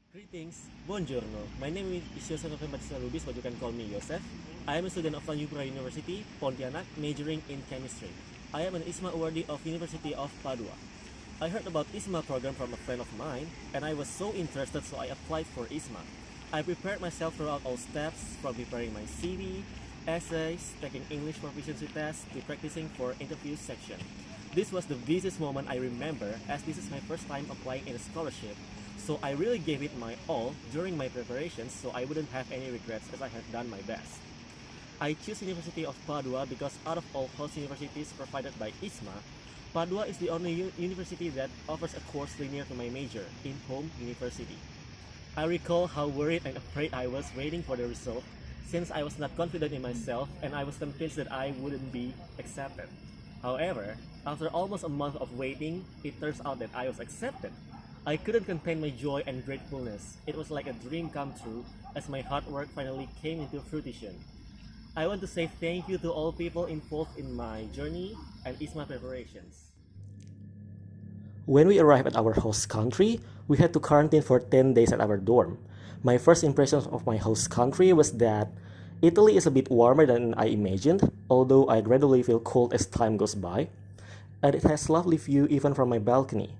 Greetings, buongiorno. My name is Yosef, but you can call me Yosef. I am a student of Tanjung University, Pontianak, majoring in chemistry. I am an IISMA awardee of University of Padua. I heard about IISMA program from a friend of mine, and I was so interested, so I applied for IISMA. I prepared myself throughout all steps, from preparing my CV, essays, taking English proficiency tests, to practicing for interview section. This was the busiest moment I remember, as this is my first time applying in a scholarship, so I really gave it my all during my preparations, so I wouldn't have any regrets as I have done my best. I choose University of Padua because out of all host universities provided by IISMA, Padua is the only university that offers a course linear to my major, in home university. I recall how worried and afraid I was waiting for the result, since I was not confident in myself and I was convinced that I wouldn't be accepted. However, after almost a month of waiting, it turns out that I was accepted. I couldn't contain my joy and gratefulness. It was like a dream come true as my hard work finally came into fruition. I want to say thank you to all people involved in my journey and IISMA preparations. When we arrived at our host country, we had to quarantine for 10 days at our dorm. My first impression of my host country was that Italy is a bit warmer than I imagined, although I gradually feel cold as time goes by, and it has lovely view even from my balcony.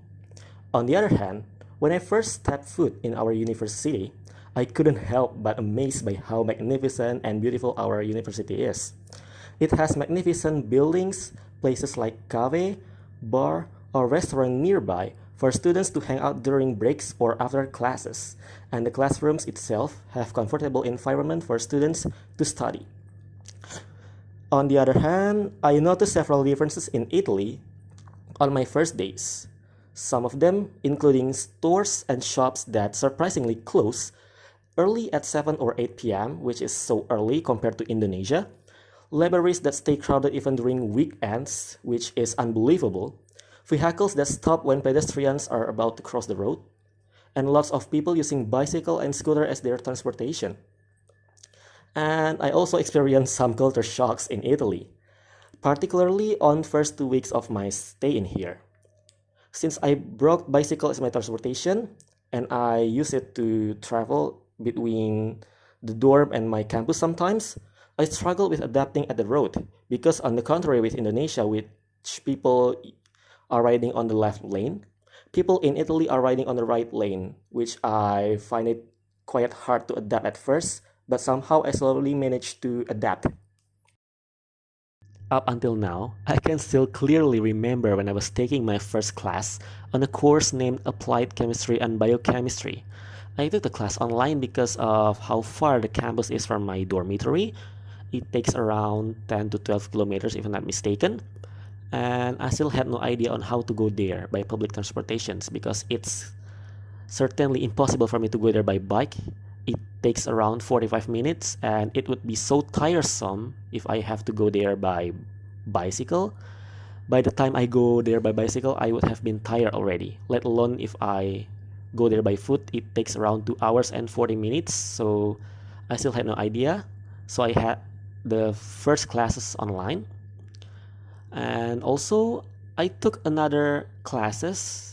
On the other hand, when I first stepped foot in our university, I couldn't help but amazed by how magnificent and beautiful our university is. It has magnificent buildings, places like cafe, bar, or restaurant nearby for students to hang out during breaks or after classes, and the classrooms itself have comfortable environment for students to study. On the other hand, I noticed several differences in Italy on my first days. Some of them including stores and shops that surprisingly close early at 7 or 8 p.m., which is so early compared to Indonesia, libraries that stay crowded even during weekends, which is unbelievable, vehicles that stop when pedestrians are about to cross the road, and lots of people using bicycle and scooter as their transportation. And I also experienced some culture shocks in Italy, particularly on first 2 weeks of my stay in here. Since I brought bicycle as my transportation and I use it to travel between the dorm and my campus sometimes, I struggle with adapting at the road because on the contrary with Indonesia, which people are riding on the left lane, people in Italy are riding on the right lane, which I find it quite hard to adapt at first, but somehow I slowly managed to adapt. Up until now, I can still clearly remember when I was taking my first class on a course named Applied Chemistry and Biochemistry. I took the class online because of how far the campus is from my dormitory. It takes around 10 to 12 kilometers if I'm not mistaken. And I still had no idea on how to go there by public transportations because it's certainly impossible for me to go there by bike. It takes around 45 minutes and it would be so tiresome if I have to go there by bicycle. By the time I go there by bicycle, I would have been tired already, let alone if I go there by foot. It takes around 2 hours and 40 minutes, so I still had no idea. So I had the first classes online. And also, I took another classes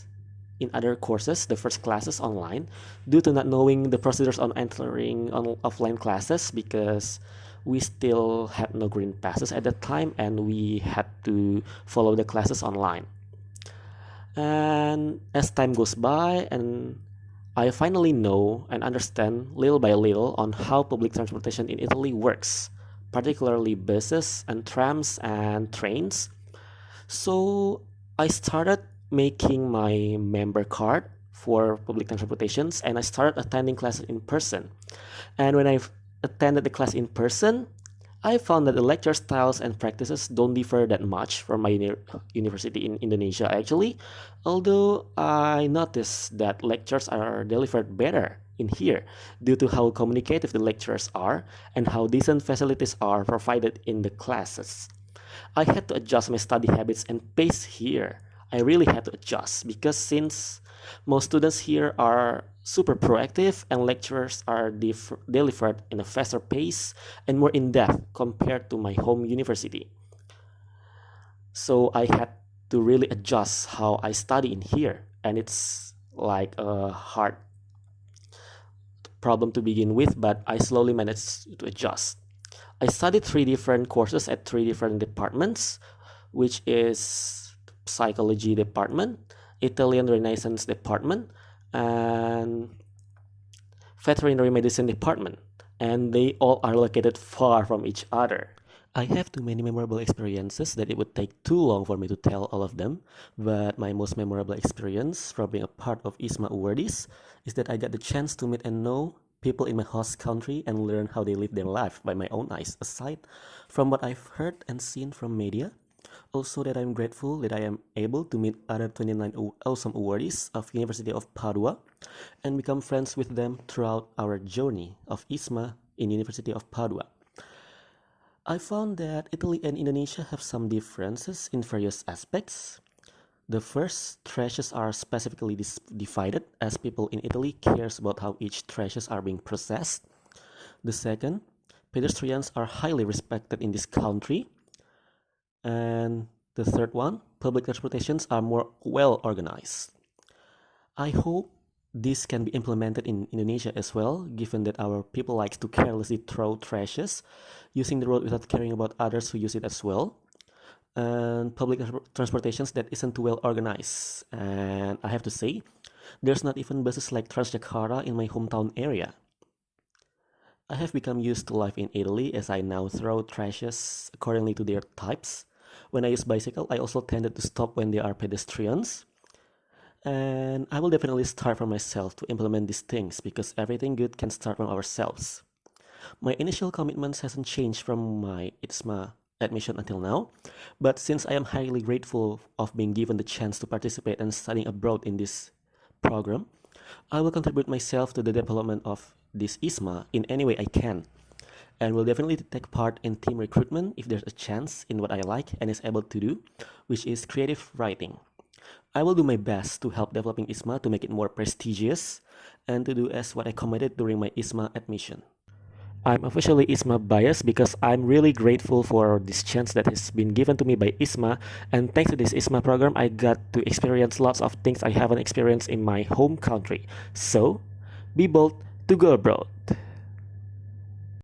in other courses, the first classes online, due to not knowing the procedures on entering on offline classes because we still had no green passes at that time and we had to follow the classes online. And as time goes by and I finally know and understand little by little on how public transportation in Italy works, particularly buses and trams and trains. So I started making my member card for public transportations and I started attending classes in person. And when I attended the class in person, I found that the lecture styles and practices don't differ that much from my university in Indonesia actually, although I noticed that lectures are delivered better in here due to how communicative the lecturers are and how decent facilities are provided in the classes. I had to adjust my study habits and pace here. I really had to adjust because since most students here are super proactive and lecturers are delivered in a faster pace and more in depth compared to my home university. So I had to really adjust how I study in here, and it's like hard. problem to begin with, but I slowly managed to adjust. I studied 3 different courses at 3 different departments, which is psychology department, Italian Renaissance department, and veterinary medicine department, and they all are located far from each other. I have too many memorable experiences that it would take too long for me to tell all of them, but my most memorable experience from being a part of IISMA Awardees is that I got the chance to meet and know people in my host country and learn how they live their life by my own eyes, aside from what I've heard and seen from media. Also that I'm grateful that I am able to meet other 29 awesome awardees of University of Padua and become friends with them throughout our journey of IISMA in University of Padua. I found that Italy and Indonesia have some differences in various aspects. The first, trashes are specifically divided as people in Italy cares about how each trashes are being processed. The second, pedestrians are highly respected in this country. And the third one, public transportations are more well organized. I hope this can be implemented in Indonesia as well, given that our people like to carelessly throw trashes using the road without caring about others who use it as well. And public transportations that isn't too well organized. And I have to say, there's not even buses like Transjakarta in my hometown area. I have become used to life in Italy as I now throw trashes accordingly to their types. When I use bicycle, I also tended to stop when there are pedestrians. And I will definitely start from myself to implement these things because everything good can start from ourselves. My initial commitments hasn't changed from my IISMA admission until now, but since I am highly grateful of being given the chance to participate and studying abroad in this program, I will contribute myself to the development of this IISMA in any way I can, and will definitely take part in team recruitment if there's a chance in what I like and is able to do, which is creative writing. I will do my best to help developing IISMA to make it more prestigious and to do as what I committed during my IISMA admission. I'm officially IISMA biased because I'm really grateful for this chance that has been given to me by IISMA, and thanks to this IISMA program I got to experience lots of things I haven't experienced in my home country. So, be bold to go abroad.